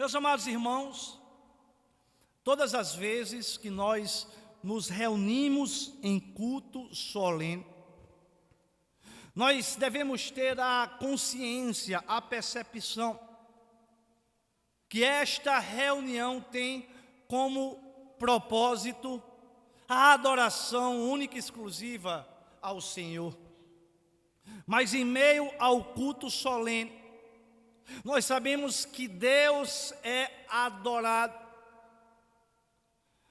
Meus amados irmãos, todas as vezes que nós nos reunimos em culto solene, nós devemos ter a consciência, a percepção que esta reunião tem como propósito a adoração única e exclusiva ao Senhor. Mas em meio ao culto solene, nós sabemos que Deus é adorado.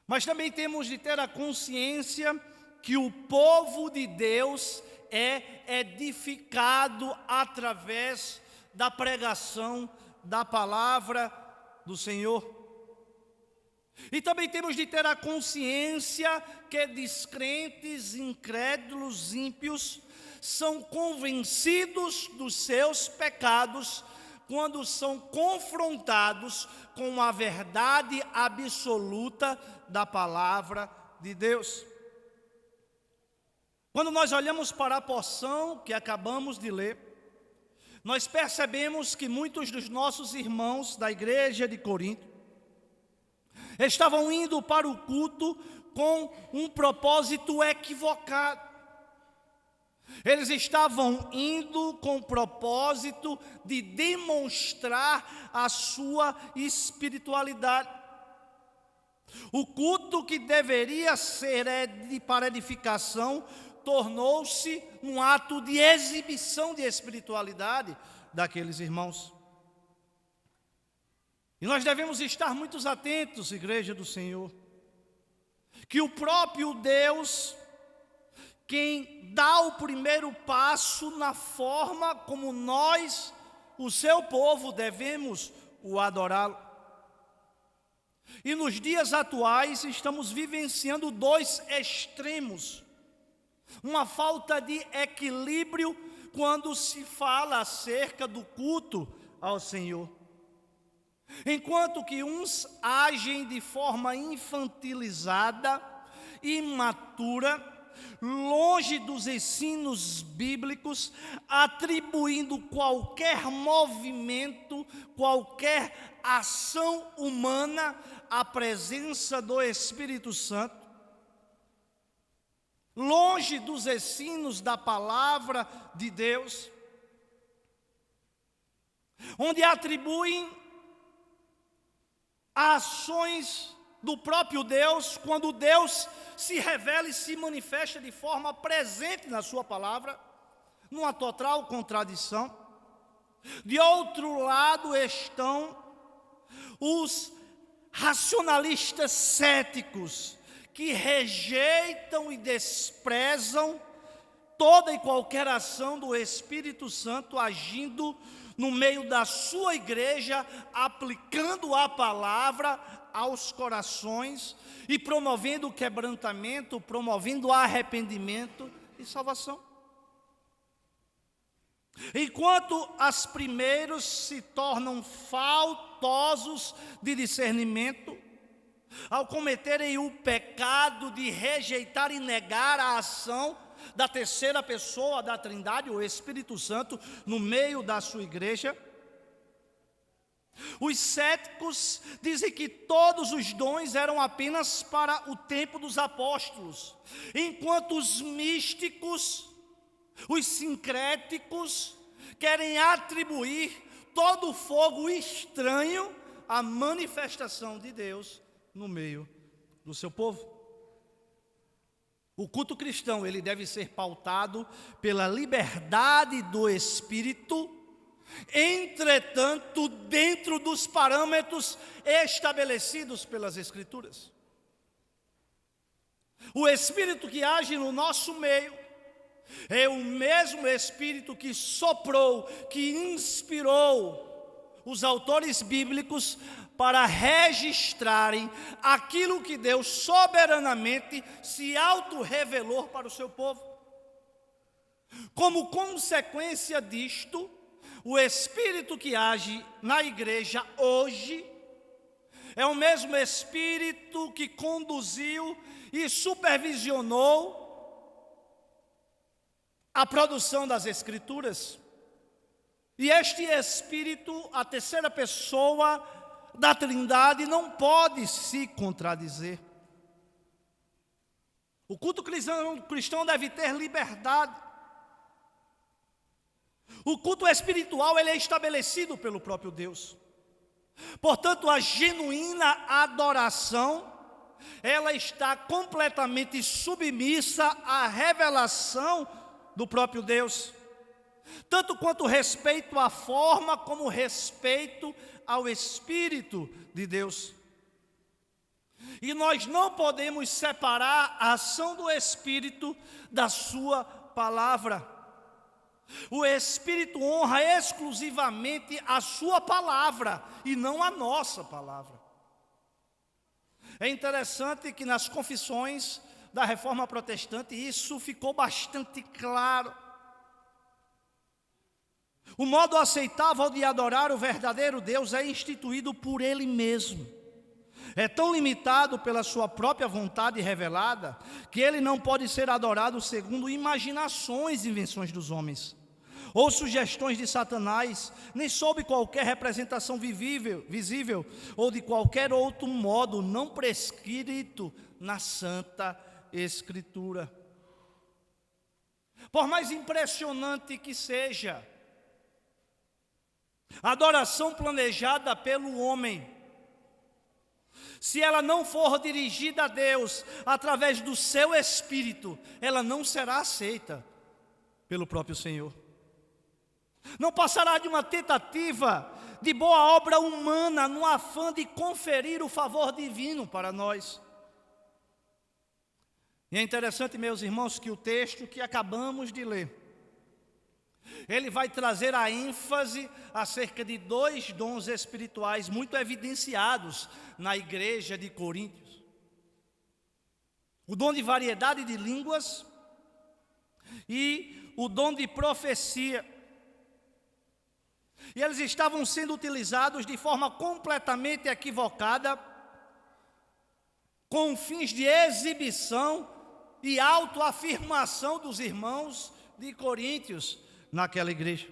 Mas também temos de ter a consciência que o povo de Deus é edificado através da pregação da palavra do Senhor. E também temos de ter a consciência que descrentes, incrédulos, ímpios, são convencidos dos seus pecados quando são confrontados com a verdade absoluta da palavra de Deus. Quando nós olhamos para a porção que acabamos de ler, nós percebemos que muitos dos nossos irmãos da igreja de Corinto estavam indo para o culto com um propósito equivocado. Eles estavam indo com o propósito de demonstrar a sua espiritualidade. O culto que deveria ser para edificação tornou-se um ato de exibição de espiritualidade daqueles irmãos. E nós devemos estar muito atentos, igreja do Senhor, que o próprio Deus, quem dá o primeiro passo na forma como nós, o seu povo, devemos o adorá-lo. E nos dias atuais estamos vivenciando dois extremos, uma falta de equilíbrio quando se fala acerca do culto ao Senhor. Enquanto que uns agem de forma infantilizada, imatura, longe dos ensinos bíblicos, atribuindo qualquer movimento, qualquer ação humana à presença do Espírito Santo, longe dos ensinos da palavra de Deus, onde atribuem ações do próprio Deus, quando Deus se revela e se manifesta de forma presente na sua palavra, numa total contradição. De outro lado estão os racionalistas céticos, que rejeitam e desprezam toda e qualquer ação do Espírito Santo agindo no meio da sua igreja, aplicando a palavra aos corações e promovendo o quebrantamento, promovendo o arrependimento e salvação. Enquanto os primeiros se tornam faltosos de discernimento, ao cometerem o pecado de rejeitar e negar a ação da terceira pessoa da Trindade, o Espírito Santo, no meio da sua igreja, os céticos dizem que todos os dons eram apenas para o tempo dos apóstolos, enquanto os místicos, os sincréticos, querem atribuir todo o fogo estranho à manifestação de Deus no meio do seu povo. O culto cristão, ele deve ser pautado pela liberdade do Espírito, entretanto, dentro dos parâmetros estabelecidos pelas Escrituras. O Espírito que age no nosso meio é o mesmo Espírito que soprou, que inspirou os autores bíblicos para registrarem aquilo que Deus soberanamente se auto-revelou para o seu povo. Como consequência disto, o Espírito que age na igreja hoje é o mesmo Espírito que conduziu e supervisionou a produção das Escrituras. E este Espírito, a terceira pessoa da Trindade não pode se contradizer. O culto cristão deve ter liberdade. O culto espiritual ele é estabelecido pelo próprio Deus. Portanto, a genuína adoração, ela está completamente submissa à revelação do próprio Deus. Tanto quanto respeito à forma, como respeito ao Espírito de Deus. E nós não podemos separar a ação do Espírito da sua palavra. O Espírito honra exclusivamente a sua palavra e não a nossa palavra. É interessante que nas confissões da Reforma Protestante isso ficou bastante claro. O modo aceitável de adorar o verdadeiro Deus é instituído por Ele mesmo. É tão limitado pela sua própria vontade revelada, que Ele não pode ser adorado segundo imaginações e invenções dos homens, ou sugestões de Satanás, nem sob qualquer representação visível, ou de qualquer outro modo não prescrito na Santa Escritura. Por mais impressionante que seja, a adoração planejada pelo homem, se ela não for dirigida a Deus através do seu Espírito, ela não será aceita pelo próprio Senhor. Não passará de uma tentativa de boa obra humana no afã de conferir o favor divino para nós. E é interessante, meus irmãos, que o texto que acabamos de ler, ele vai trazer a ênfase acerca de dois dons espirituais muito evidenciados na igreja de Coríntios. O dom de variedade de línguas e o dom de profecia. E eles estavam sendo utilizados de forma completamente equivocada, com fins de exibição e autoafirmação dos irmãos de Coríntios naquela igreja.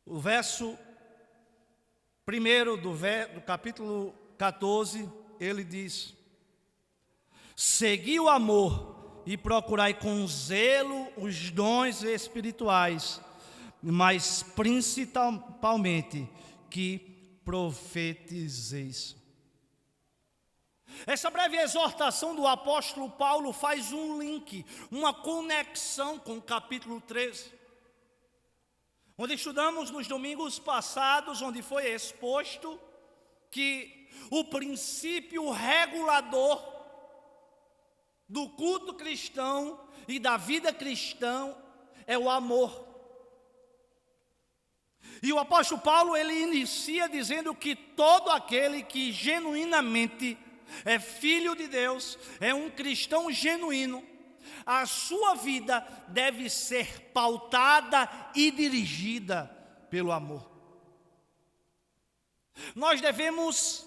O verso 1 do capítulo 14, ele diz: segui o amor e procurai com zelo os dons espirituais, mas principalmente que profetizeis. Essa breve exortação do apóstolo Paulo faz um link, uma conexão com o capítulo 13, onde estudamos nos domingos passados, onde foi exposto que o princípio regulador do culto cristão e da vida cristã é o amor. E o apóstolo Paulo, ele inicia dizendo que todo aquele que genuinamente é filho de Deus, é um cristão genuíno, a sua vida deve ser pautada e dirigida pelo amor. Nós devemos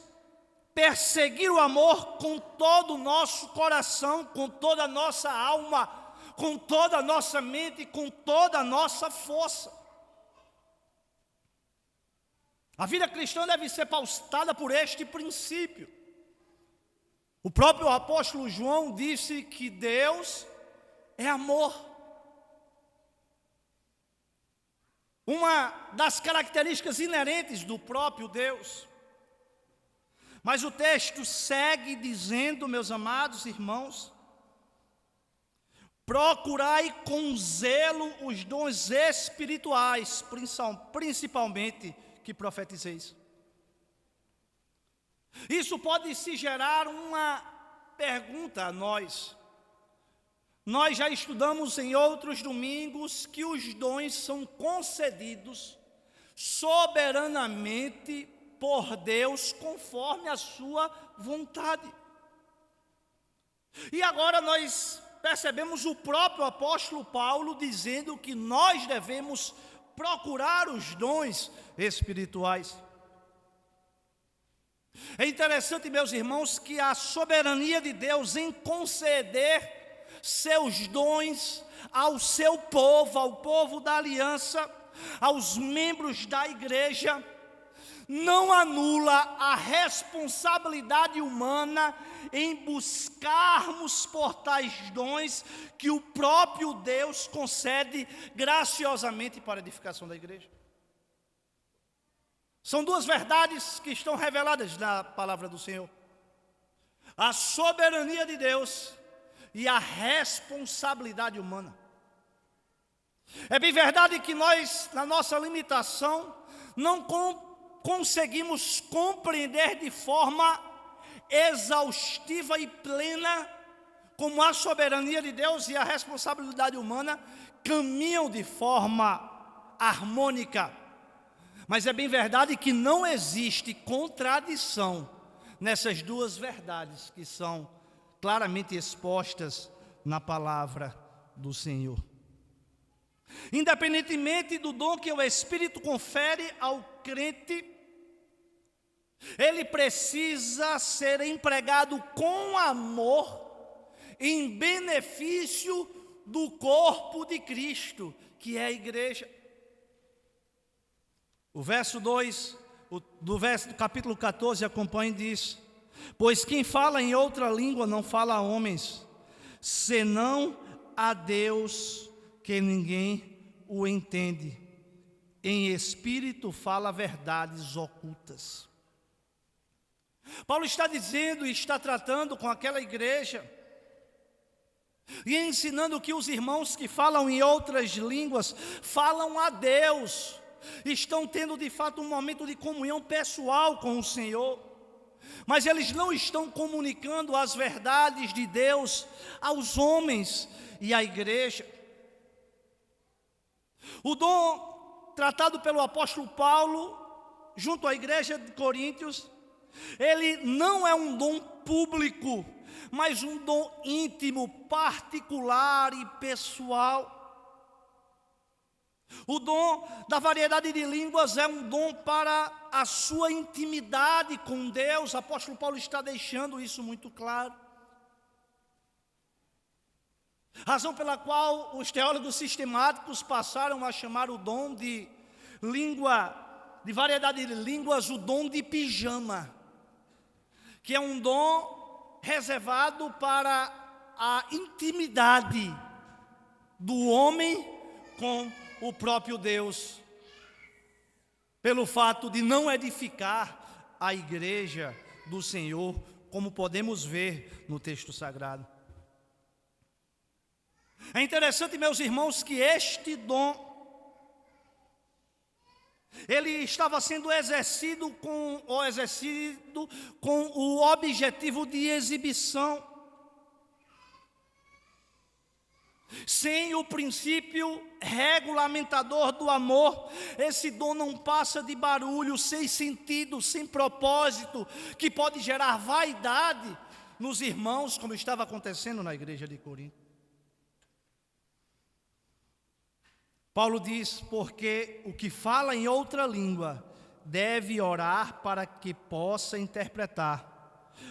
perseguir o amor com todo o nosso coração, com toda a nossa alma, com toda a nossa mente, com toda a nossa força. A vida cristã deve ser pautada por este princípio. O próprio apóstolo João disse que Deus é amor. Uma das características inerentes do próprio Deus. Mas o texto segue dizendo, meus amados irmãos, procurai com zelo os dons espirituais, principalmente que profetizeis. Isso pode se gerar uma pergunta a nós. Nós já estudamos em outros domingos que os dons são concedidos soberanamente por Deus conforme a sua vontade. E agora nós percebemos o próprio apóstolo Paulo dizendo que nós devemos procurar os dons espirituais. É interessante, meus irmãos, que a soberania de Deus em conceder seus dons ao seu povo, ao povo da aliança, aos membros da igreja, não anula a responsabilidade humana em buscarmos por tais dons que o próprio Deus concede graciosamente para a edificação da igreja. São duas verdades que estão reveladas na palavra do Senhor: a soberania de Deus e a responsabilidade humana. É bem verdade que nós, na nossa limitação, não conseguimos compreender de forma exaustiva e plena como a soberania de Deus e a responsabilidade humana caminham de forma harmônica. Mas é bem verdade que não existe contradição nessas duas verdades que são claramente expostas na palavra do Senhor. Independentemente do dom que o Espírito confere ao crente, ele precisa ser empregado com amor em benefício do corpo de Cristo, que é a igreja. O verso 2 do capítulo 14 acompanha e diz: pois quem fala em outra língua não fala a homens, senão a Deus, que ninguém o entende. Em espírito fala verdades ocultas. Paulo está dizendo e está tratando com aquela igreja e ensinando que os irmãos que falam em outras línguas falam a Deus, estão tendo de fato um momento de comunhão pessoal com o Senhor, mas eles não estão comunicando as verdades de Deus aos homens e à igreja. O dom tratado pelo apóstolo Paulo junto à igreja de Coríntios, ele não é um dom público, mas um dom íntimo, particular e pessoal. O dom da variedade de línguas é um dom para a sua intimidade com Deus. O apóstolo Paulo está deixando isso muito claro. Razão pela qual os teólogos sistemáticos passaram a chamar o dom de língua, de variedade de línguas, o dom de pijama, que é um dom reservado para a intimidade do homem com o próprio Deus, pelo fato de não edificar a igreja do Senhor, como podemos ver no texto sagrado. É interessante, meus irmãos, que este dom, ele estava sendo exercido com o objetivo de exibição. Sem o princípio regulamentador do amor, esse dom não passa de barulho, sem sentido, sem propósito, que pode gerar vaidade nos irmãos, como estava acontecendo na igreja de Corinto. Paulo diz: porque o que fala em outra língua deve orar para que possa interpretar.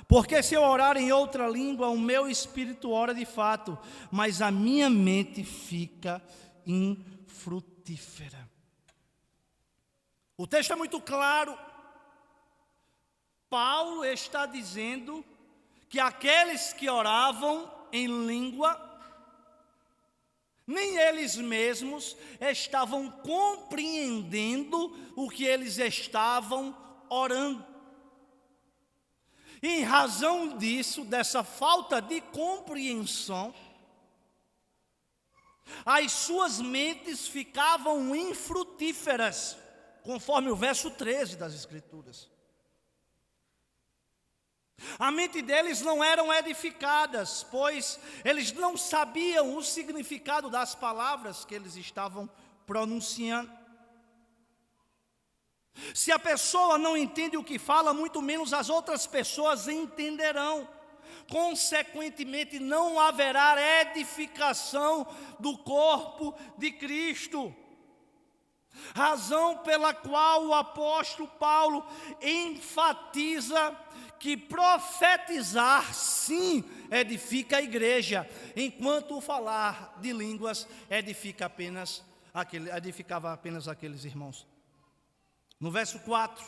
Porque se eu orar em outra língua, o meu espírito ora de fato, mas a minha mente fica infrutífera. O texto é muito claro. Paulo está dizendo que aqueles que oravam em língua, nem eles mesmos estavam compreendendo o que eles estavam orando. Em razão disso, dessa falta de compreensão, as suas mentes ficavam infrutíferas, conforme o verso 13 das Escrituras. A mente deles não eram edificadas, pois eles não sabiam o significado das palavras que eles estavam pronunciando. Se a pessoa não entende o que fala, muito menos as outras pessoas entenderão. Consequentemente, não haverá edificação do corpo de Cristo. Razão pela qual o apóstolo Paulo enfatiza que profetizar, sim, edifica a igreja, enquanto o falar de línguas edificava apenas aqueles irmãos. No verso 4,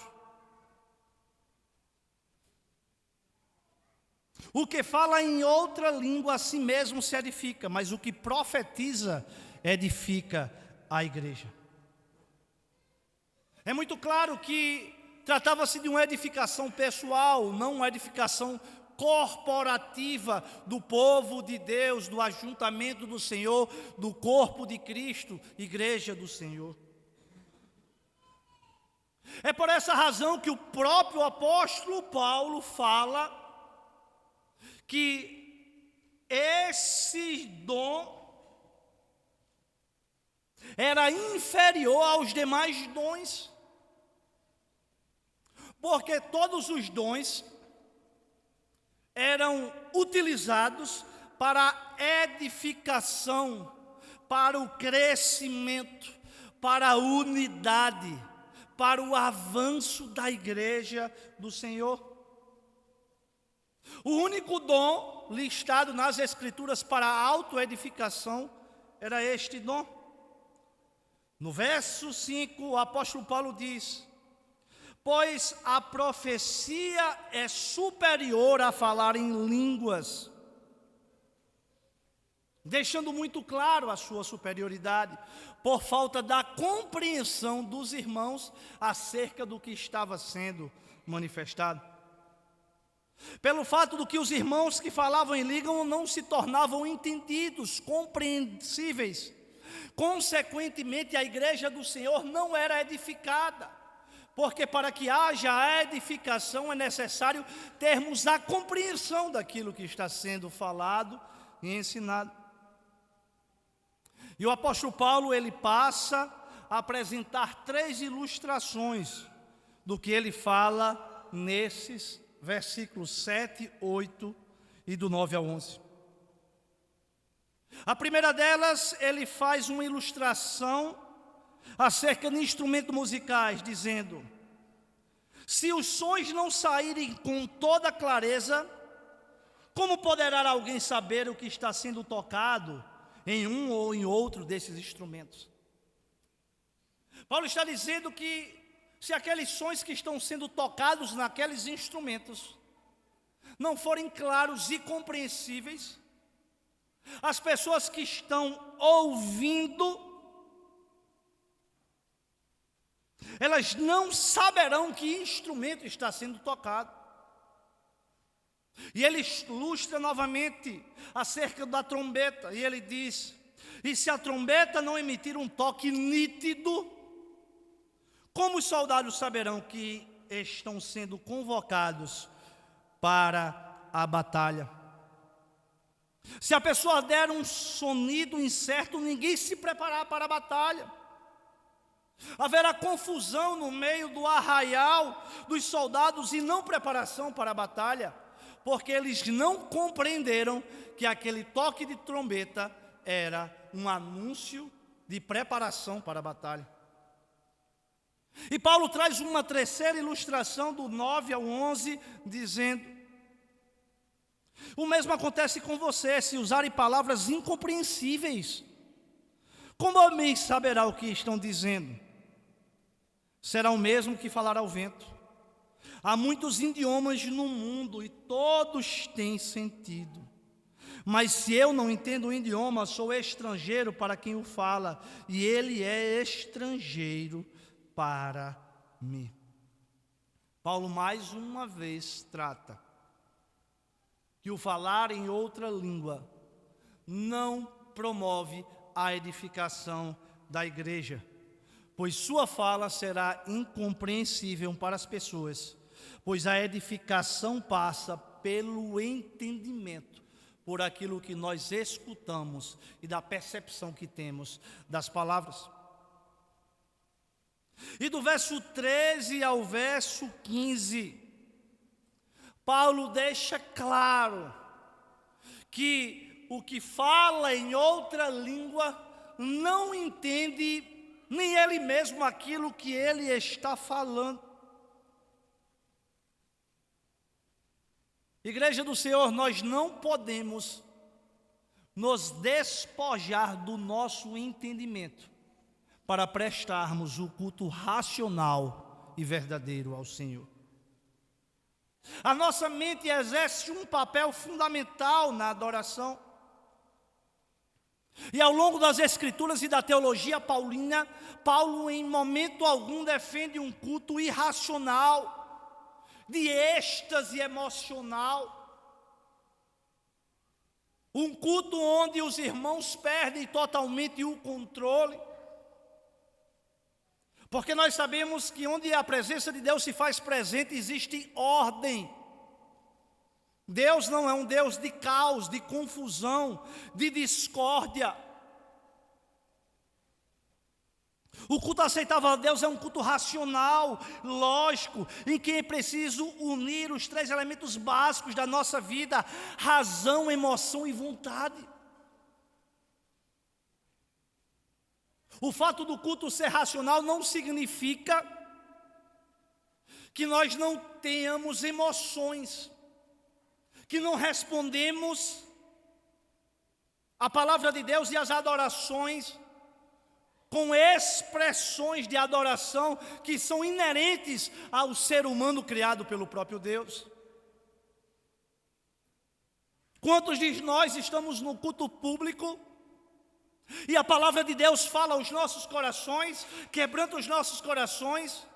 O que fala em outra língua a si mesmo se edifica, mas o que profetiza edifica a igreja. É muito claro que tratava-se de uma edificação pessoal, não uma edificação corporativa do povo de Deus, do ajuntamento do Senhor, do corpo de Cristo, igreja do Senhor. É por essa razão que o próprio apóstolo Paulo fala que esse dom era inferior aos demais dons, porque todos os dons eram utilizados para a edificação, para o crescimento, para a unidade, para o avanço da igreja do Senhor. O único dom listado nas Escrituras para a autoedificação era este dom. No verso 5, o apóstolo Paulo diz: pois a profecia é superior a falar em línguas, deixando muito claro a sua superioridade, por falta da compreensão dos irmãos acerca do que estava sendo manifestado. Pelo fato do que os irmãos que falavam em língua não se tornavam entendidos, compreensíveis, consequentemente a igreja do Senhor não era edificada, porque para que haja a edificação é necessário termos a compreensão daquilo que está sendo falado e ensinado. E o apóstolo Paulo, ele passa a apresentar 3 ilustrações do que ele fala nesses versículos 7, 8 e do 9 ao 11. A primeira delas, ele faz uma ilustração acerca de instrumentos musicais, dizendo: se os sons não saírem com toda clareza, como poderá alguém saber o que está sendo tocado em um ou em outro desses instrumentos? Paulo está dizendo que se aqueles sons que estão sendo tocados naqueles instrumentos não forem claros e compreensíveis, as pessoas que estão ouvindo, elas não saberão que instrumento está sendo tocado. E ele ilustra novamente acerca da trombeta, e ele diz: e se a trombeta não emitir um toque nítido, como os soldados saberão que estão sendo convocados para a batalha? Se a pessoa der um sonido incerto, ninguém se preparar para a batalha. Haverá confusão no meio do arraial dos soldados e não preparação para a batalha, porque eles não compreenderam que aquele toque de trombeta era um anúncio de preparação para a batalha. E Paulo traz uma terceira ilustração do 9 ao 11, dizendo: o mesmo acontece com você, se usarem palavras incompreensíveis. Como homem saberá o que estão dizendo? Será o mesmo que falar ao vento. Há muitos idiomas no mundo e todos têm sentido. Mas se eu não entendo o idioma, sou estrangeiro para quem o fala, e ele é estrangeiro para mim. Paulo mais uma vez trata que o falar em outra língua não promove a edificação da igreja, pois sua fala será incompreensível para as pessoas, pois a edificação passa pelo entendimento, por aquilo que nós escutamos e da percepção que temos das palavras. E do verso 13 ao verso 15, Paulo deixa claro que o que fala em outra língua não entende nem ele mesmo aquilo que ele está falando. Igreja do Senhor, nós não podemos nos despojar do nosso entendimento para prestarmos o culto racional e verdadeiro ao Senhor. A nossa mente exerce um papel fundamental na adoração. E ao longo das Escrituras e da teologia paulina, Paulo em momento algum defende um culto irracional, de êxtase emocional. Um culto onde os irmãos perdem totalmente o controle. Porque nós sabemos que onde a presença de Deus se faz presente, existe ordem. Deus não é um Deus de caos, de confusão, de discórdia. O culto aceitável a Deus é um culto racional, lógico, em que é preciso unir os 3 elementos básicos da nossa vida: razão, emoção e vontade. O fato do culto ser racional não significa que nós não tenhamos emoções, que não respondemos à palavra de Deus e às adorações com expressões de adoração que são inerentes ao ser humano criado pelo próprio Deus. Quantos de nós estamos no culto público e a palavra de Deus fala aos nossos corações, quebranta os nossos corações,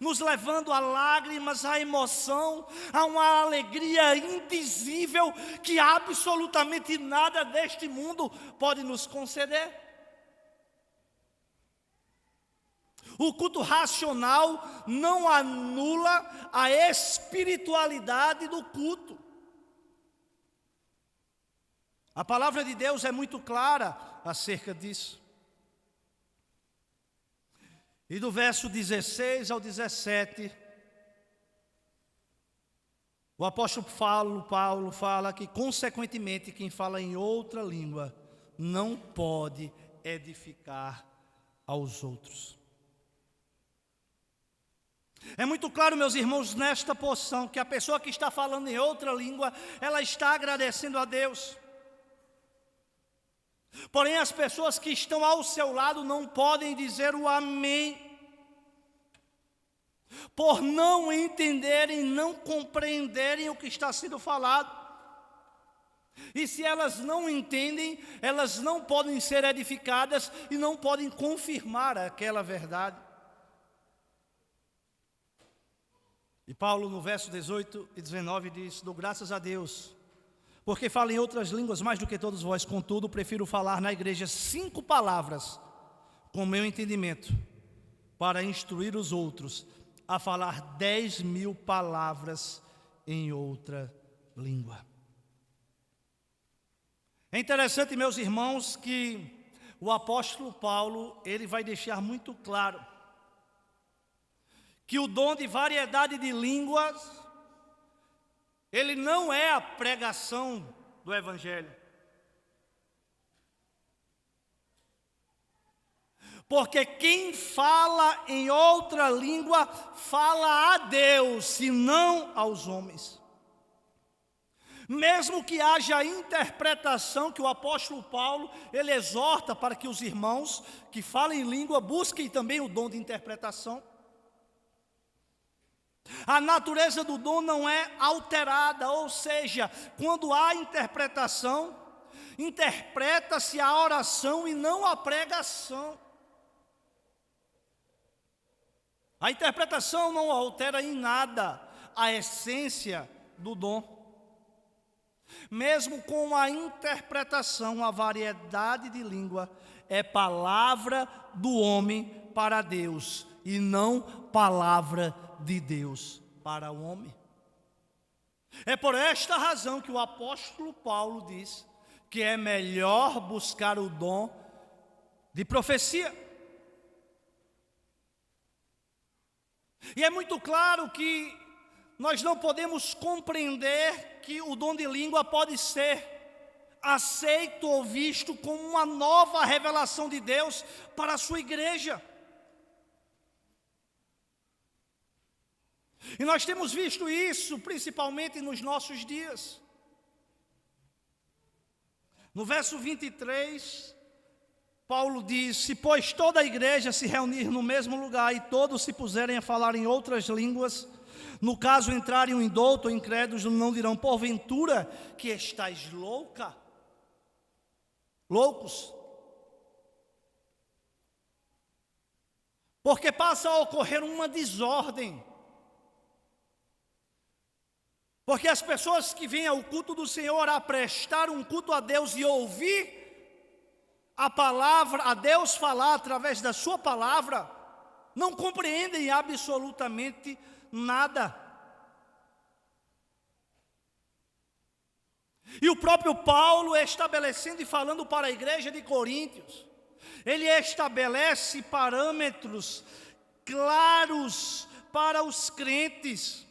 nos levando a lágrimas, a emoção, a uma alegria indizível que absolutamente nada deste mundo pode nos conceder? O culto racional não anula a espiritualidade do culto. A palavra de Deus é muito clara acerca disso. E do verso 16 ao 17, o apóstolo Paulo fala que, consequentemente, quem fala em outra língua não pode edificar aos outros. É muito claro, meus irmãos, nesta porção, que a pessoa que está falando em outra língua, ela está agradecendo a Deus. Porém, as pessoas que estão ao seu lado não podem dizer o amém, por não entenderem, não compreenderem o que está sendo falado. E se elas não entendem, elas não podem ser edificadas e não podem confirmar aquela verdade. E Paulo, no verso 18 e 19, diz: dou graças a Deus, porque falo em outras línguas mais do que todos vós, contudo, prefiro falar na igreja 5 palavras, com meu entendimento, para instruir os outros, a falar 10.000 palavras em outra língua. É interessante, meus irmãos, que o apóstolo Paulo, ele vai deixar muito claro que o dom de variedade de línguas, ele não é a pregação do Evangelho. Porque quem fala em outra língua, fala a Deus e não aos homens. Mesmo que haja interpretação, que o apóstolo Paulo, ele exorta para que os irmãos que falem em língua busquem também o dom de interpretação. A natureza do dom não é alterada, ou seja, quando há interpretação, interpreta-se a oração e não a pregação. A interpretação não altera em nada a essência do dom. Mesmo com a interpretação, a variedade de língua é palavra do homem para Deus e não palavra de Deus para o homem. É por esta razão que o apóstolo Paulo diz que é melhor buscar o dom de profecia. E é muito claro que nós não podemos compreender que o dom de língua pode ser aceito ou visto como uma nova revelação de Deus para a sua igreja. E nós temos visto isso principalmente nos nossos dias. No verso 23, Paulo diz: se pois toda a igreja se reunir no mesmo lugar e todos se puserem a falar em outras línguas, No caso, entrarem um indouto ou incrédulos, não dirão, porventura, que estáis loucos. Porque passa a ocorrer uma desordem. Porque as pessoas que vêm ao culto do Senhor a prestar um culto a Deus e ouvir a palavra, a Deus falar através da sua palavra, não compreendem absolutamente nada. E o próprio Paulo, estabelecendo e falando para a igreja de Coríntios, ele estabelece parâmetros claros para os crentes.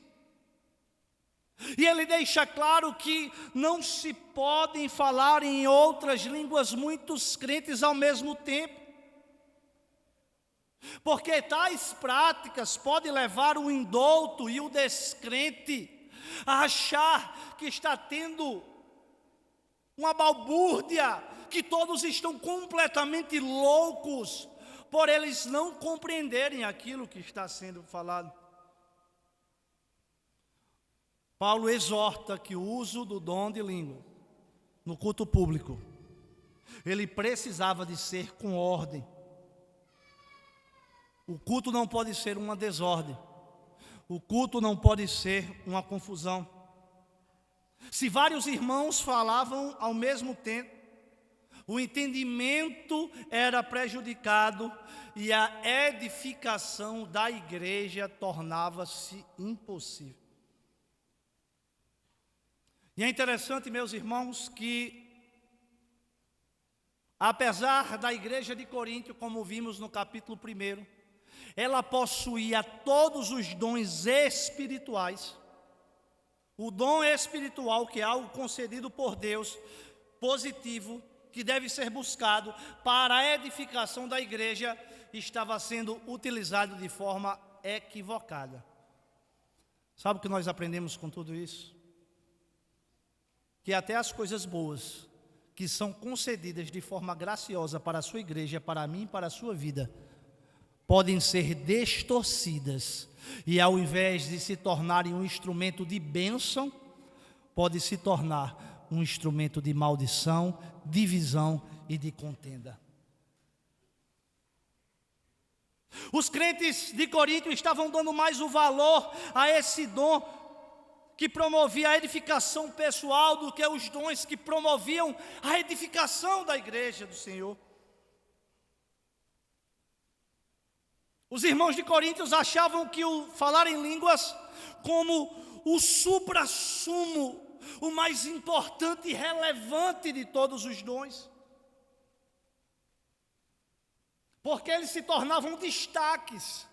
E ele deixa claro que não se podem falar em outras línguas muitos crentes ao mesmo tempo. Porque tais práticas podem levar o indouto e o descrente a achar que está tendo uma balbúrdia, que todos estão completamente loucos, por eles não compreenderem aquilo que está sendo falado. Paulo exorta que o uso do dom de língua no culto público, ele precisava de ser com ordem. O culto não pode ser uma desordem. O culto não pode ser uma confusão. Se vários irmãos falavam ao mesmo tempo, o entendimento era prejudicado e a edificação da igreja tornava-se impossível. E é interessante, meus irmãos, que apesar da igreja de Corinto, como vimos no capítulo 1, ela possuía todos os dons espirituais. O dom espiritual, que é algo concedido por Deus, positivo, que deve ser buscado para a edificação da igreja, estava sendo utilizado de forma equivocada. Sabe o que nós aprendemos com tudo isso? Que até as coisas boas, que são concedidas de forma graciosa para a sua igreja, para mim e para a sua vida, podem ser distorcidas, e ao invés de se tornarem um instrumento de bênção, pode se tornar um instrumento de maldição, divisão e de contenda. Os crentes de Corinto estavam dando mais o valor a esse dom que promovia a edificação pessoal do que os dons que promoviam a edificação da igreja do Senhor. Os irmãos de Coríntios achavam que o falar em línguas como o suprassumo, o mais importante e relevante de todos os dons. Porque eles se tornavam destaques.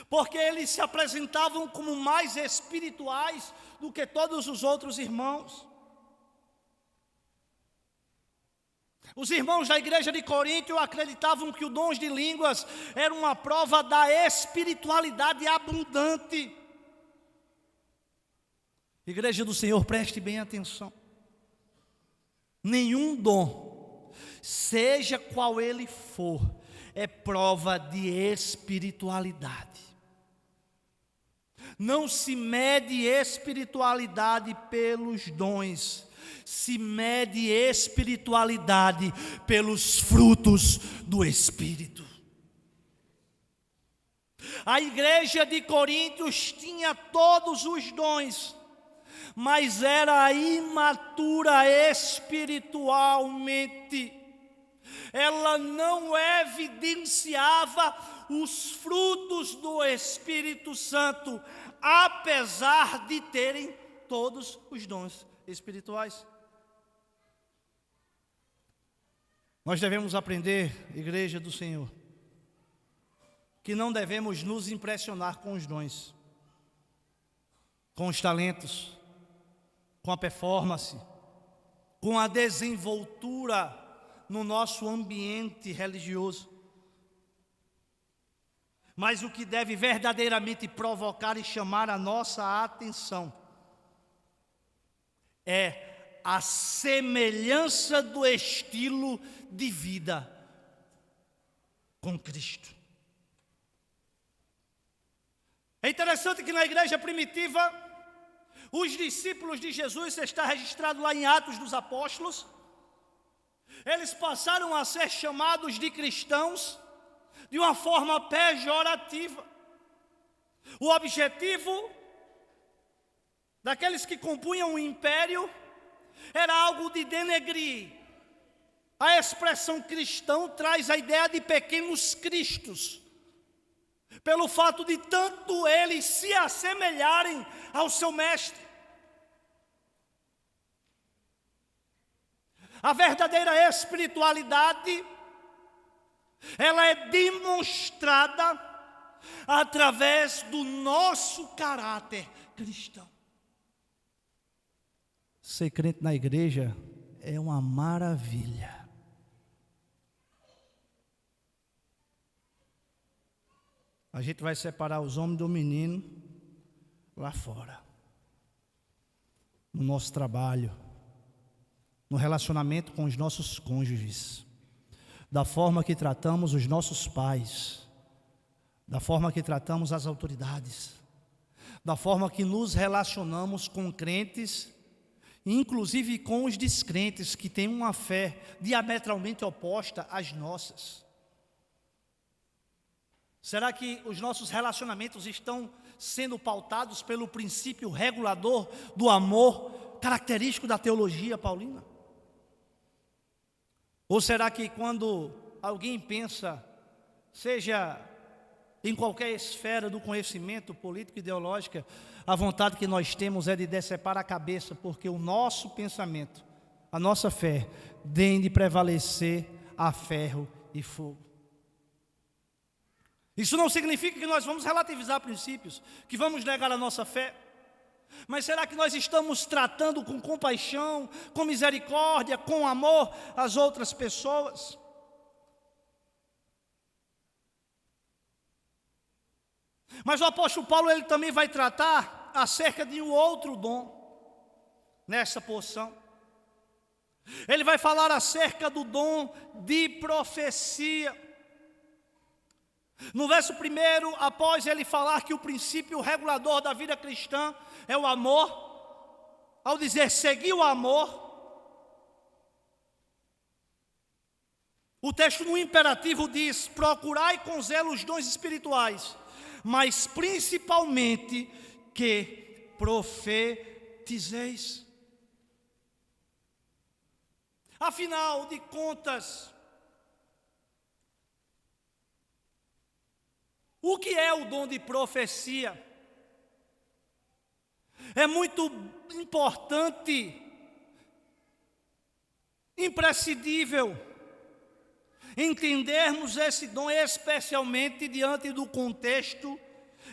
Porque eles se apresentavam como mais espirituais do que todos os outros irmãos. Os irmãos da igreja de Corinto acreditavam que o dom de línguas era uma prova da espiritualidade abundante. Igreja do Senhor, preste bem atenção. Nenhum dom, seja qual ele for, é prova de espiritualidade. Não se mede espiritualidade pelos dons, se mede espiritualidade pelos frutos do Espírito. A igreja de Coríntios tinha todos os dons, mas era imatura espiritualmente. Ela não evidenciava os frutos do Espírito Santo, apesar de terem todos os dons espirituais. Nós devemos aprender, igreja do Senhor, que não devemos nos impressionar com os dons, com os talentos, com a performance, com a desenvoltura no nosso ambiente religioso. Mas o que deve verdadeiramente provocar e chamar a nossa atenção é a semelhança do estilo de vida com Cristo. É interessante que na igreja primitiva, os discípulos de Jesus, está registrado lá em Atos dos Apóstolos, eles passaram a ser chamados de cristãos de uma forma pejorativa. O objetivo daqueles que compunham o império era algo de denegrir. A expressão cristão traz a ideia de pequenos cristos, pelo fato de tanto eles se assemelharem ao seu mestre. A verdadeira espiritualidade, ela é demonstrada através do nosso caráter cristão. Ser crente na igreja é uma maravilha. A gente vai separar os homens do menino lá fora, no nosso trabalho, no relacionamento com os nossos cônjuges, da forma que tratamos os nossos pais, da forma que tratamos as autoridades, da forma que nos relacionamos com crentes, inclusive com os descrentes que têm uma fé diametralmente oposta às nossas. Será que os nossos relacionamentos estão sendo pautados pelo princípio regulador do amor, característico da teologia paulina? Ou será que quando alguém pensa, seja em qualquer esfera do conhecimento político e ideológica, a vontade que nós temos é de decepar a cabeça, porque o nosso pensamento, a nossa fé, tem de prevalecer a ferro e fogo? Isso não significa que nós vamos relativizar princípios, que vamos negar a nossa fé. Mas será que nós estamos tratando com compaixão, com misericórdia, com amor as outras pessoas? Mas o apóstolo Paulo, ele também vai tratar acerca de um outro dom nessa porção. Ele vai falar acerca do dom de profecia. No verso 1, após ele falar que o princípio regulador da vida cristã é o amor, ao dizer seguir o amor, o texto no imperativo diz: procurai com zelo os dons espirituais, mas principalmente que profetizeis. Afinal de contas, o que é o dom de profecia? É muito importante, imprescindível, entendermos esse dom, especialmente diante do contexto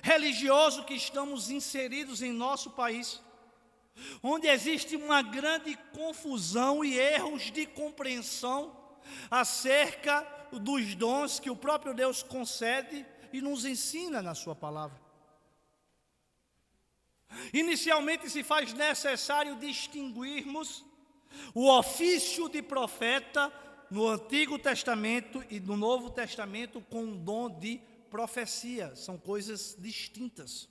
religioso que estamos inseridos em nosso país, onde existe uma grande confusão e erros de compreensão acerca dos dons que o próprio Deus concede e nos ensina na sua palavra. Inicialmente se faz necessário distinguirmos o ofício de profeta no Antigo Testamento e no Novo Testamento com o dom de profecia. São coisas distintas.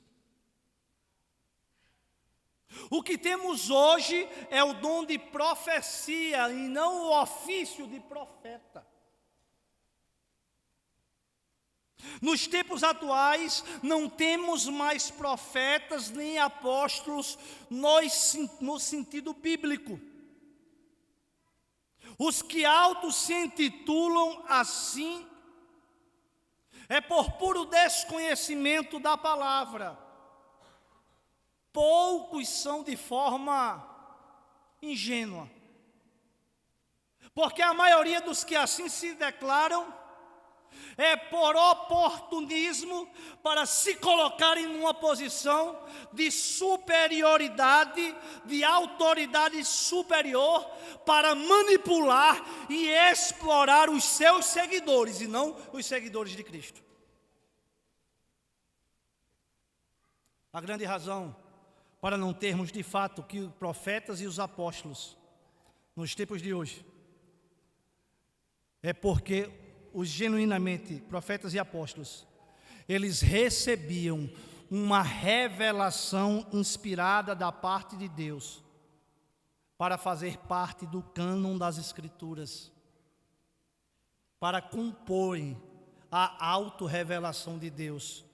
O que temos hoje é o dom de profecia e não o ofício de profeta. Nos tempos atuais, não temos mais profetas nem apóstolos no sentido bíblico. Os que autos se intitulam assim é por puro desconhecimento da palavra. Poucos são de forma ingênua, porque a maioria dos que assim se declaram é por oportunismo, para se colocarem numa posição de superioridade, de autoridade superior, para manipular e explorar os seus seguidores e não os seguidores de Cristo. A grande razão para não termos de fato que os profetas e os apóstolos nos tempos de hoje é porque os genuinamente profetas e apóstolos, eles recebiam uma revelação inspirada da parte de Deus para fazer parte do cânon das Escrituras, para compor a autorrevelação de Deus,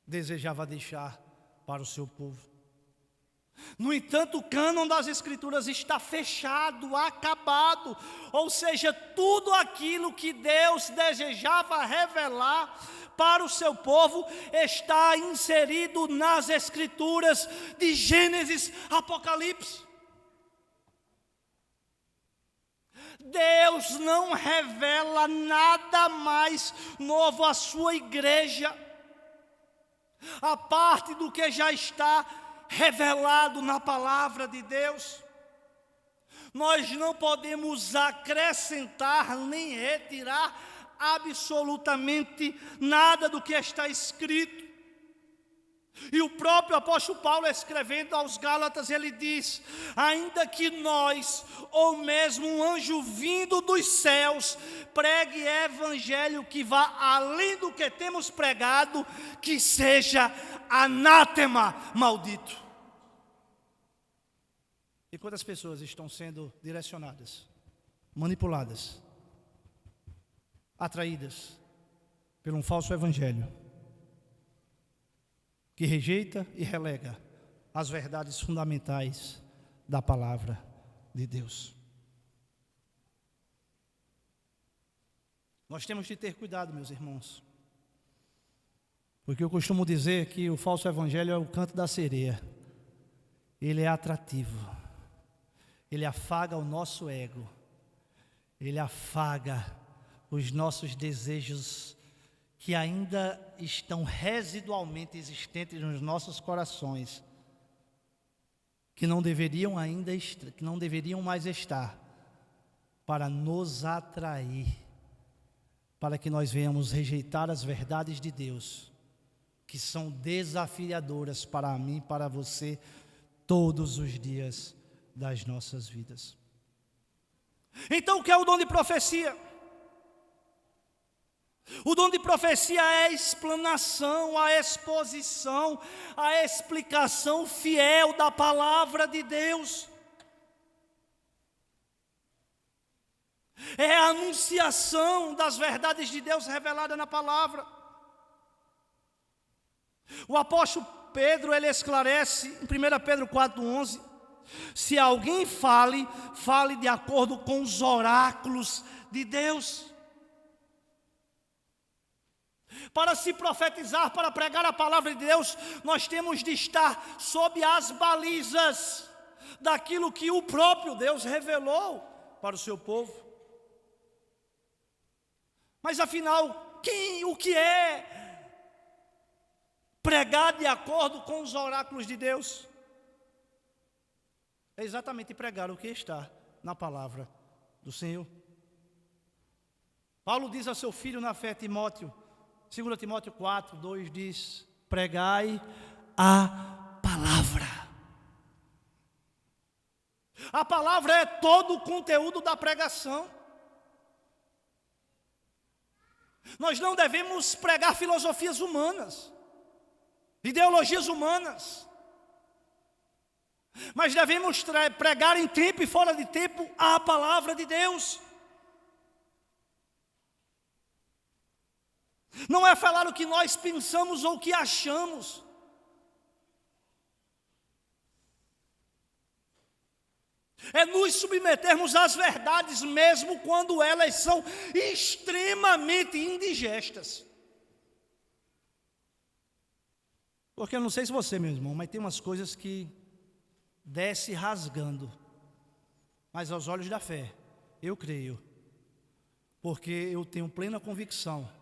desejava deixar para o seu povo. No entanto, o cânon das Escrituras está fechado, acabado, ou seja, tudo aquilo que Deus desejava revelar para o seu povo está inserido nas Escrituras de Gênesis, Apocalipse. Deus não revela nada mais novo à sua igreja, a parte do que já está revelado na palavra de Deus. Nós não podemos acrescentar nem retirar absolutamente nada do que está escrito. E o próprio apóstolo Paulo, escrevendo aos Gálatas, ele diz: ainda que nós, ou mesmo um anjo vindo dos céus, pregue evangelho que vá além do que temos pregado, que seja anátema, maldito. E quantas pessoas estão sendo direcionadas, manipuladas, atraídas por um falso evangelho, que rejeita e relega as verdades fundamentais da palavra de Deus. Nós temos de ter cuidado, meus irmãos, porque eu costumo dizer que o falso evangelho é o canto da sereia. Ele é atrativo, ele afaga o nosso ego, ele afaga os nossos desejos que ainda estão residualmente existentes nos nossos corações, que não deveriam mais estar, para nos atrair, para que nós venhamos rejeitar as verdades de Deus, que são desafiadoras para mim e para você todos os dias das nossas vidas. Então, o que é o dom de profecia? O dom de profecia é a explanação, a exposição, a explicação fiel da palavra de Deus. É a anunciação das verdades de Deus reveladas na palavra. O apóstolo Pedro, ele esclarece em 1 Pedro 4,11: se alguém fale de acordo com os oráculos de Deus. Para se profetizar, para pregar a palavra de Deus, nós temos de estar sob as balizas daquilo que o próprio Deus revelou para o seu povo. Mas afinal, o que é pregar de acordo com os oráculos de Deus? É exatamente pregar o que está na palavra do Senhor. Paulo diz a seu filho na fé, Timóteo, 2 Timóteo 4:2 diz: pregai a palavra. A palavra é todo o conteúdo da pregação. Nós não devemos pregar filosofias humanas, ideologias humanas, mas devemos pregar em tempo e fora de tempo a palavra de Deus. Não é falar o que nós pensamos ou o que achamos. É nos submetermos às verdades, mesmo quando elas são extremamente indigestas. Porque eu não sei se você, meu irmão, mas tem umas coisas que desce rasgando. Mas aos olhos da fé, eu creio. Porque eu tenho plena convicção,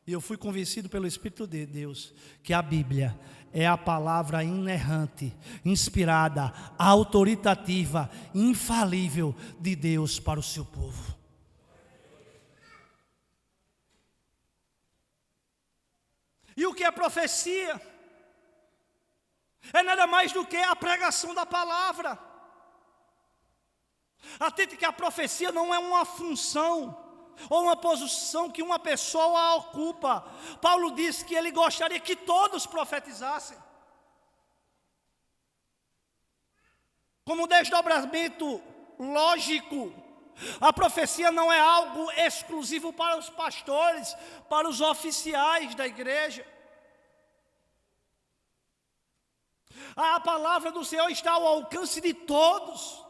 e eu fui convencido pelo Espírito de Deus, que a Bíblia é a palavra inerrante, inspirada, autoritativa, infalível de Deus para o seu povo. E o que é profecia? É nada mais do que a pregação da palavra. Atente que a profecia não é uma função ou uma posição que uma pessoa ocupa. Paulo disse que ele gostaria que todos profetizassem. Como desdobramento lógico, a profecia não é algo exclusivo para os pastores, para os oficiais da igreja. A palavra do Senhor está ao alcance de todos.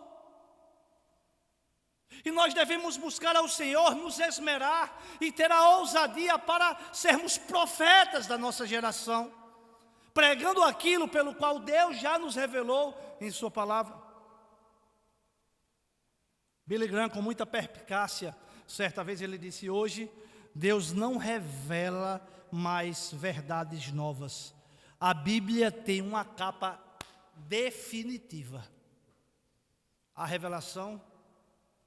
E nós devemos buscar ao Senhor, nos esmerar e ter a ousadia para sermos profetas da nossa geração, pregando aquilo pelo qual Deus já nos revelou em sua palavra. Billy Graham, com muita perspicácia, certa vez ele disse: hoje Deus não revela mais verdades novas. A Bíblia tem uma capa definitiva. A revelação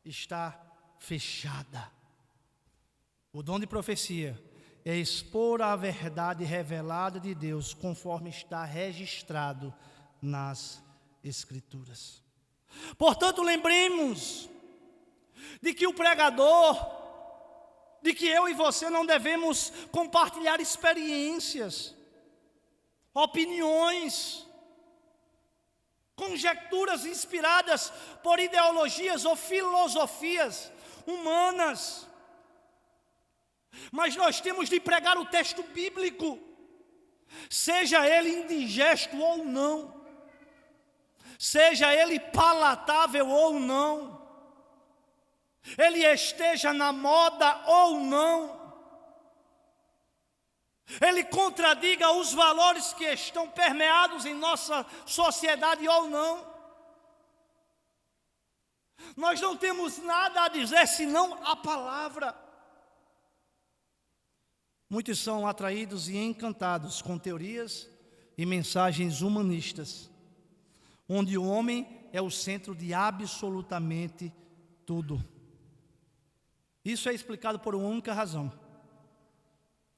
está fechada. O dom de profecia é expor a verdade revelada de Deus, conforme está registrado nas Escrituras. Portanto, lembremos de que o pregador, de que eu e você não devemos compartilhar experiências, opiniões, conjecturas inspiradas por ideologias ou filosofias humanas. Mas nós temos de pregar o texto bíblico, seja ele indigesto ou não, seja ele palatável ou não, ele esteja na moda ou não, ele contradiga os valores que estão permeados em nossa sociedade ou não. Nós não temos nada a dizer senão a palavra. Muitos são atraídos e encantados com teorias e mensagens humanistas, onde o homem é o centro de absolutamente tudo. Isso é explicado por uma única razão: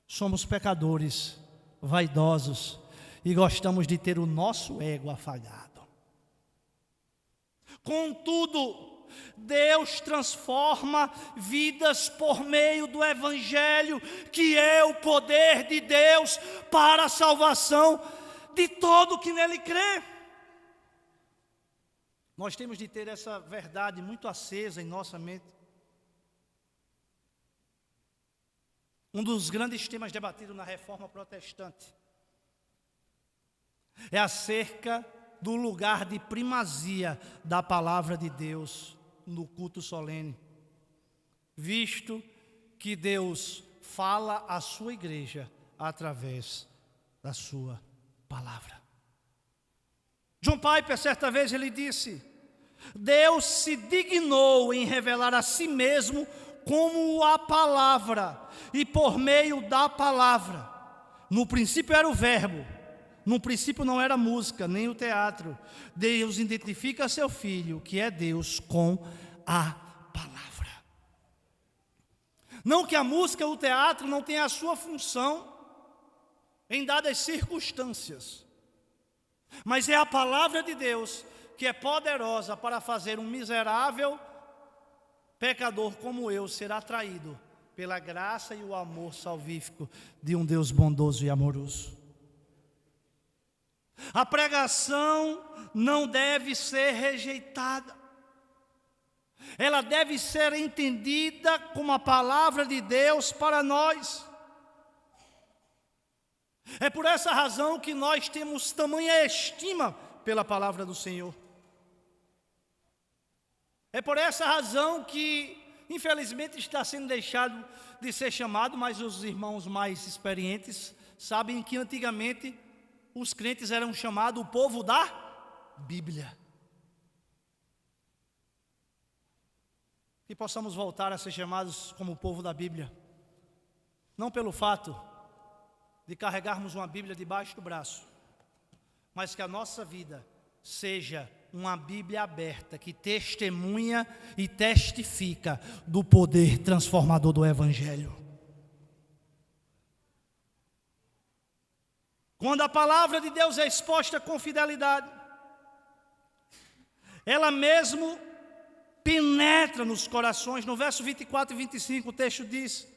somos pecadores, vaidosos e gostamos de ter o nosso ego afagado. Contudo, Deus transforma vidas por meio do Evangelho, que é o poder de Deus para a salvação de todo que nele crê. Nós temos de ter essa verdade muito acesa em nossa mente. Um dos grandes temas debatidos na Reforma Protestante é acerca do lugar de primazia da palavra de Deus no culto solene, visto que Deus fala à sua igreja através da sua palavra. John Piper, certa vez, ele disse: Deus se dignou em revelar a si mesmo como a palavra, e por meio da palavra. No princípio era o verbo, no princípio não era música, nem o teatro. Deus identifica seu Filho, que é Deus, com a palavra. Não que a música ou o teatro não tenha a sua função em dadas circunstâncias, mas é a palavra de Deus que é poderosa para fazer um miserável pecador como eu ser atraído pela graça e o amor salvífico de um Deus bondoso e amoroso. A pregação não deve ser rejeitada. Ela deve ser entendida como a palavra de Deus para nós. É por essa razão que nós temos tamanha estima pela palavra do Senhor. É por essa razão que, infelizmente, está sendo deixado de ser chamado, mas os irmãos mais experientes sabem que antigamente os crentes eram chamados o povo da Bíblia. Que possamos voltar a ser chamados como o povo da Bíblia, não pelo fato de carregarmos uma Bíblia debaixo do braço, mas que a nossa vida seja uma Bíblia aberta que testemunha e testifica do poder transformador do Evangelho. Quando a palavra de Deus é exposta com fidelidade, ela mesmo penetra nos corações. No verso 24 e 25 o texto diz: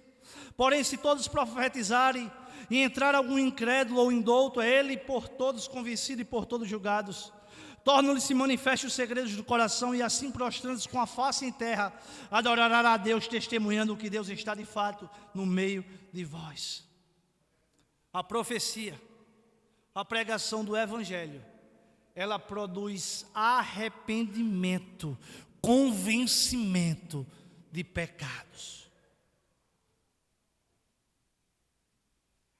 porém, se todos profetizarem e entrar algum incrédulo ou indouto, é ele por todos convencido e por todos julgados. Tornam-lhe-se manifestos os segredos do coração, e assim prostrando-se com a face em terra, adorará a Deus, testemunhando que Deus está de fato no meio de vós. A profecia, a pregação do Evangelho, ela produz arrependimento, convencimento de pecados.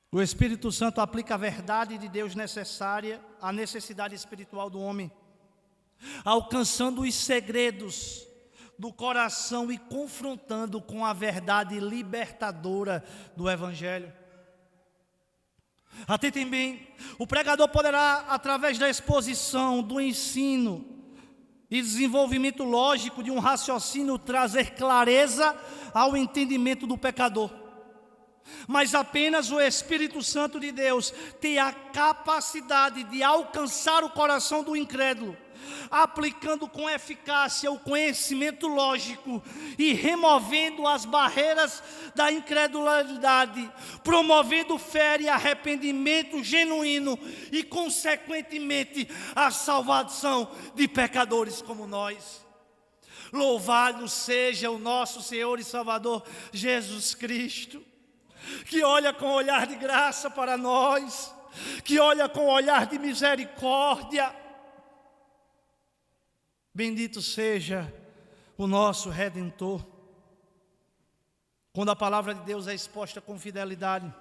O Espírito Santo aplica a verdade de Deus necessária à necessidade espiritual do homem, alcançando os segredos do coração e confrontando com a verdade libertadora do Evangelho. Atentem bem, o pregador poderá, através da exposição, do ensino e desenvolvimento lógico de um raciocínio, trazer clareza ao entendimento do pecador. Mas apenas o Espírito Santo de Deus tem a capacidade de alcançar o coração do incrédulo, aplicando com eficácia o conhecimento lógico e removendo as barreiras da incredulidade, promovendo fé e arrependimento genuíno e, consequentemente, a salvação de pecadores como nós. Louvado seja o nosso Senhor e Salvador Jesus Cristo, que olha com olhar de graça para nós, que olha com olhar de misericórdia. Bendito seja o nosso Redentor. Quando a palavra de Deus é exposta com fidelidade,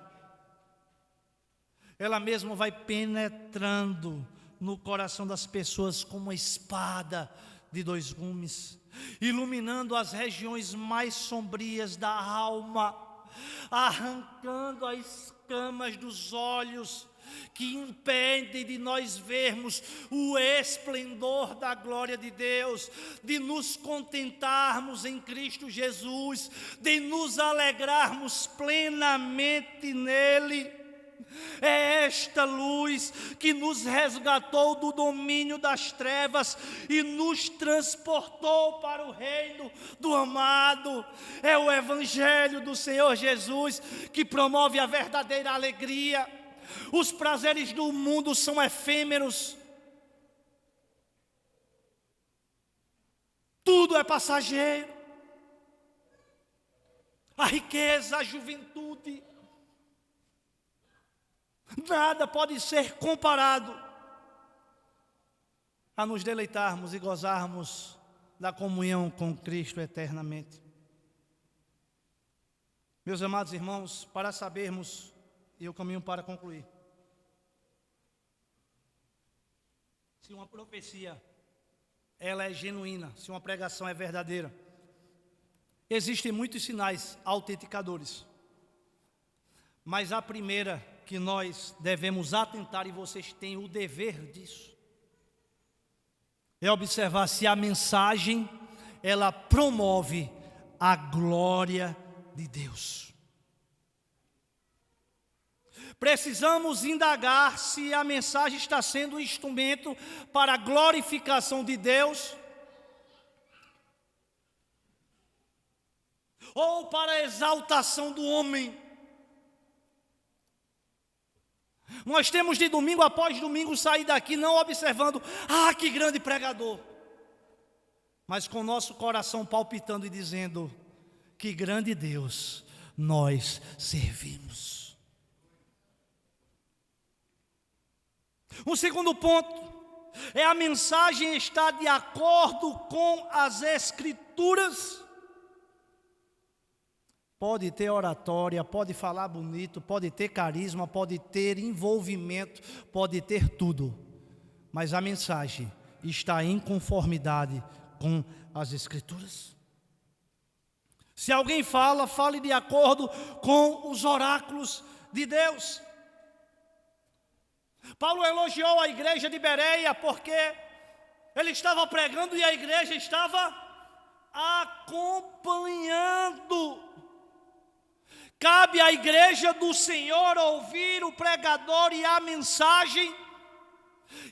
ela mesma vai penetrando no coração das pessoas como uma espada de dois gumes, iluminando as regiões mais sombrias da alma, arrancando as escamas dos olhos que impedem de nós vermos o esplendor da glória de Deus, de nos contentarmos em Cristo Jesus, de nos alegrarmos plenamente nele. É esta luz que nos resgatou do domínio das trevas e nos transportou para o reino do amado. É o Evangelho do Senhor Jesus que promove a verdadeira alegria. Os prazeres do mundo são efêmeros. Tudo é passageiro. A riqueza, a juventude, nada pode ser comparado a nos deleitarmos e gozarmos da comunhão com Cristo eternamente. Meus amados irmãos, para sabermos, e eu caminho para concluir, se uma profecia ela é genuína, se uma pregação é verdadeira, existem muitos sinais autenticadores, mas a primeira que nós devemos atentar, e vocês têm o dever disso, é observar se a mensagem ela promove a glória de Deus. Precisamos indagar se a mensagem está sendo um instrumento para a glorificação de Deus ou para a exaltação do homem. Nós temos de domingo após domingo sair daqui não observando, que grande pregador, mas com o nosso coração palpitando e dizendo, que grande Deus nós servimos. Um segundo ponto é a mensagem estar de acordo com as Escrituras. Pode ter oratória, pode falar bonito, pode ter carisma, pode ter envolvimento, pode ter tudo, mas a mensagem está em conformidade com as Escrituras. Se alguém fala, fale de acordo com os oráculos de Deus. Paulo elogiou a igreja de Bereia porque ele estava pregando e a igreja estava acompanhando. Cabe à igreja do Senhor ouvir o pregador e a mensagem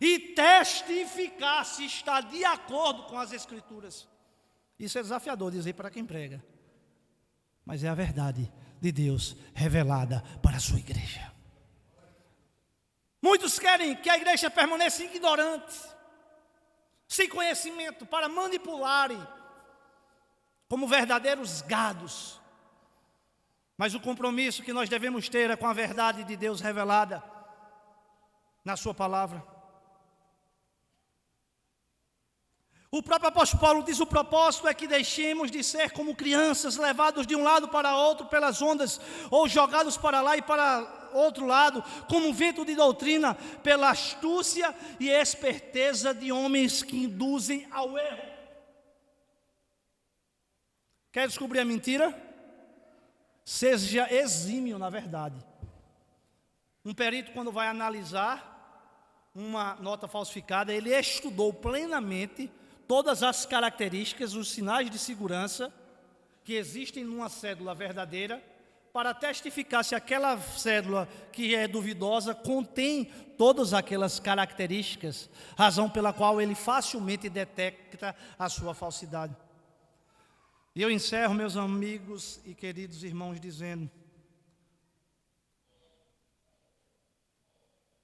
e testificar se está de acordo com as Escrituras. Isso é desafiador dizer para quem prega, mas é a verdade de Deus revelada para a sua igreja. Muitos querem que a igreja permaneça ignorante, sem conhecimento, para manipularem como verdadeiros gados. Mas o compromisso que nós devemos ter é com a verdade de Deus revelada na sua palavra. O próprio apóstolo Paulo diz: o propósito é que deixemos de ser como crianças, levados de um lado para outro pelas ondas, ou jogados para lá e para outro lado, como vento de doutrina, pela astúcia e esperteza de homens que induzem ao erro. Quer descobrir a mentira? Seja exímio na verdade. Um perito, quando vai analisar uma nota falsificada, ele estudou plenamente todas as características, os sinais de segurança que existem numa cédula verdadeira, para testificar se aquela cédula que é duvidosa contém todas aquelas características, razão pela qual ele facilmente detecta a sua falsidade. E eu encerro, meus amigos e queridos irmãos, dizendo: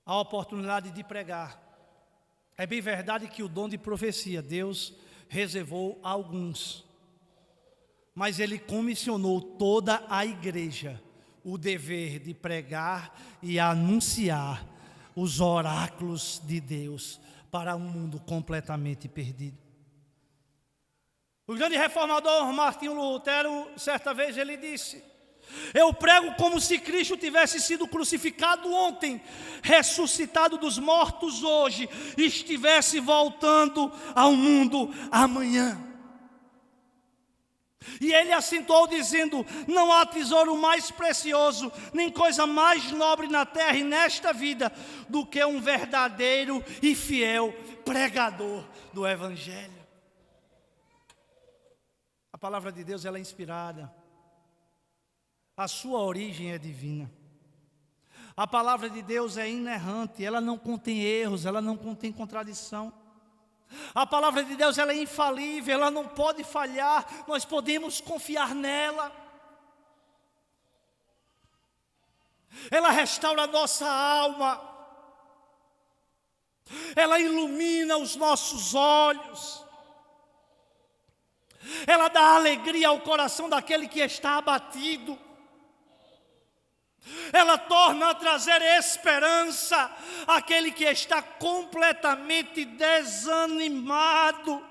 a oportunidade de pregar. É bem verdade que o dom de profecia Deus reservou a alguns, mas Ele comissionou toda a igreja o dever de pregar e anunciar os oráculos de Deus para um mundo completamente perdido. O grande reformador Martinho Lutero, certa vez ele disse: eu prego como se Cristo tivesse sido crucificado ontem, ressuscitado dos mortos hoje, e estivesse voltando ao mundo amanhã. E ele acentuou dizendo: não há tesouro mais precioso, nem coisa mais nobre na terra e nesta vida, do que um verdadeiro e fiel pregador do Evangelho. A palavra de Deus, ela é inspirada. A sua origem é divina. A palavra de Deus é inerrante, ela não contém erros, ela não contém contradição. A palavra de Deus, ela é infalível, ela não pode falhar, nós podemos confiar nela. Ela restaura a nossa alma, ela ilumina os nossos olhos, ela dá alegria ao coração daquele que está abatido. Ela torna a trazer esperança àquele que está completamente desanimado.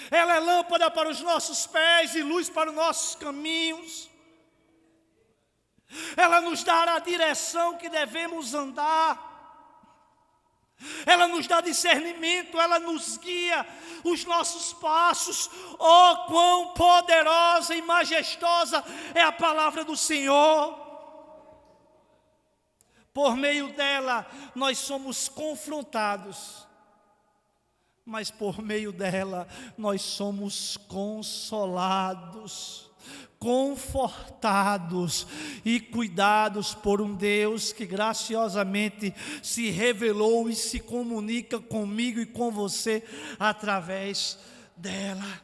Ela é lâmpada para os nossos pés e luz para os nossos caminhos. Ela nos dá a direção que devemos andar. Ela nos dá discernimento, ela nos guia os nossos passos. Oh, quão poderosa e majestosa é a palavra do Senhor. Por meio dela nós somos confrontados, mas por meio dela nós somos consolados, confortados e cuidados por um Deus que graciosamente se revelou e se comunica comigo e com você através dela.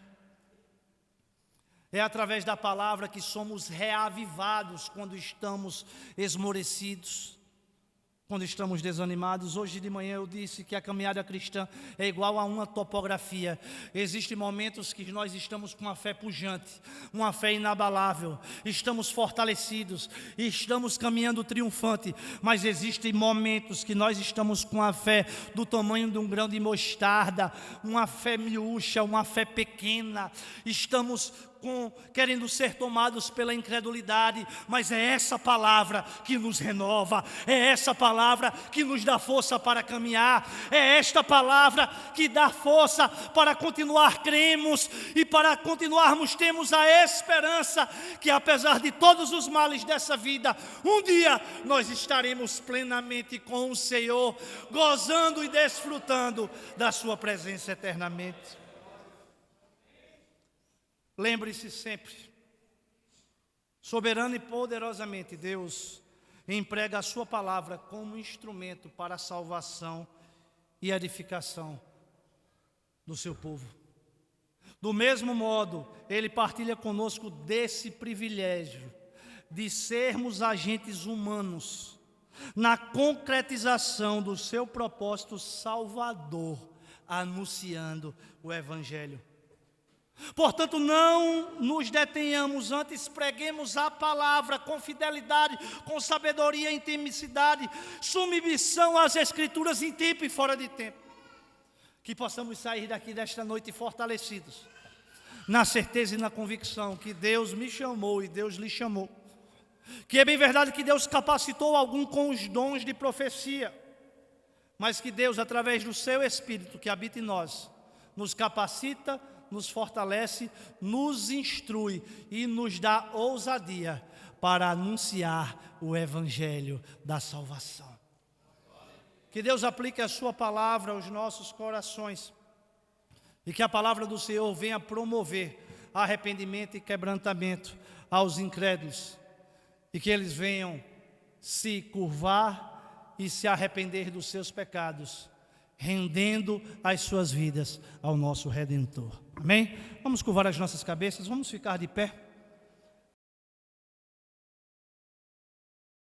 É através da palavra que somos reavivados quando estamos esmorecidos, quando estamos desanimados. Hoje de manhã eu disse que a caminhada cristã é igual a uma topografia. Existem momentos que nós estamos com uma fé pujante, uma fé inabalável, estamos fortalecidos, estamos caminhando triunfante, mas existem momentos que nós estamos com a fé do tamanho de um grão de mostarda, uma fé miúcha, uma fé pequena, estamos querendo ser tomados pela incredulidade, mas é essa palavra que nos renova, é essa palavra que nos dá força para caminhar, é esta palavra que dá força para continuar cremos e para continuarmos temos a esperança que apesar de todos os males dessa vida, um dia nós estaremos plenamente com o Senhor, gozando e desfrutando da sua presença eternamente. Lembre-se sempre, soberano e poderosamente, Deus emprega a sua palavra como instrumento para a salvação e edificação do seu povo. Do mesmo modo, Ele partilha conosco desse privilégio de sermos agentes humanos na concretização do seu propósito salvador, anunciando o Evangelho. Portanto, não nos detenhamos, antes preguemos a palavra com fidelidade, com sabedoria, intimidade, submissão às Escrituras em tempo e fora de tempo. Que possamos sair daqui desta noite fortalecidos, na certeza e na convicção que Deus me chamou e Deus lhe chamou. Que é bem verdade que Deus capacitou algum com os dons de profecia, mas que Deus, através do seu Espírito que habita em nós, nos capacita, nos fortalece, nos instrui e nos dá ousadia para anunciar o Evangelho da salvação. Que Deus aplique a sua palavra aos nossos corações e que a palavra do Senhor venha promover arrependimento e quebrantamento aos incrédulos e que eles venham se curvar e se arrepender dos seus pecados, rendendo as suas vidas ao nosso Redentor. Amém? Vamos curvar as nossas cabeças, vamos ficar de pé.